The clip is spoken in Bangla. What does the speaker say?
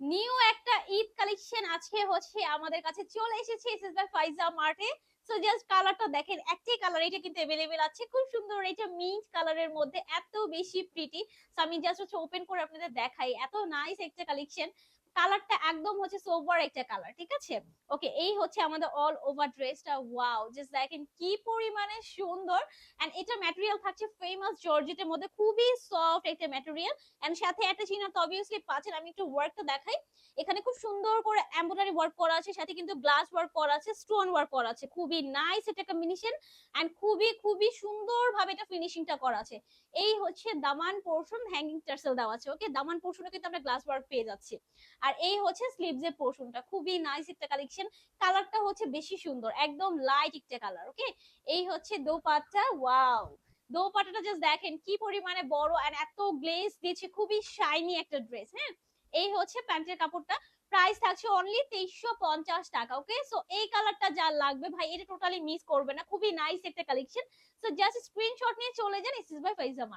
নিউ একটা ঈদ কালেকশন আজকে হচ্ছে আমাদের কাছে চলে এসেছে SS by Faiza মার্টে। So just কালারটা দেখেন, একটাই কালার এটা কিন্তু अवेलेबल আছে, খুব সুন্দর। এটা মিন্ট কালারের মধ্যে এত বেশি প্রিটি। সো আমি জাস্ট হচ্ছে ওপেন করে আপনাদের দেখাই, এত নাইস একটা কালেকশন। কালারটা একদম হচ্ছে সোবার একটা কালার, ঠিক আছে? ওকে, এই হচ্ছে আমাদের অল ওভার ড্রেসটা। ওয়াও, জাস্ট দেখেন কি পরিমাণে সুন্দর। এন্ড এটা ম্যাটেরিয়াল থাকছে ফেমাস জর্জেটের মধ্যে, খুবই সফট একটা ম্যাটেরিয়াল। এন্ড সাথে একটা চিহ্ন তো অবভিয়াসলি পাচ্ছেন। আমি একটু ওয়ার্কটা দেখাই। এখানে খুব সুন্দর করে এমব্রয়ডারি ওয়ার্ক করা আছে, সাথে কিন্তু গ্লাস ওয়ার্ক করা আছে, স্টোন ওয়ার্ক করা আছে। খুবই নাইস এটা কম্বিনেশন। এন্ড খুবই খুবই সুন্দর ভাবে এটা ফিনিশিংটা করা আছে। এই হচ্ছে দামান পোর্শন, হ্যাঙ্গিং টার্সেল দেওয়া আছে। ওকে, দামান পোর্শনে কিন্তু আমরা গ্লাস ওয়ার্ক পেয়ে যাচ্ছি। আর এই হচ্ছে স্লিভস এর পোর্শনটা, খুবই নাইস একটা কালেকশন। কালারটা হচ্ছে বেশি সুন্দর, একদম লাইট একটা কালার। ওকে, এই হচ্ছে দোপাট্টা। ওয়াও, দোপাট্টাটা জাস্ট দেখেন কি পরিমাণে বড় এন্ড এত গ্লেজ দিচ্ছে, খুবই শাইনি একটা ড্রেস। হ্যাঁ, এই হচ্ছে প্যান্টের কাপড়টা। প্রাইস থাকছে অনলি 2350 টাকা। ওকে, সো এই কালারটা যার লাগবে ভাই, এটা টোটালি মিস করবে না, খুবই নাইস একটা কালেকশন। সো জাস্ট স্ক্রিনশট নিয়ে চলে যান এসএস বাই ফাইজা মার্ট।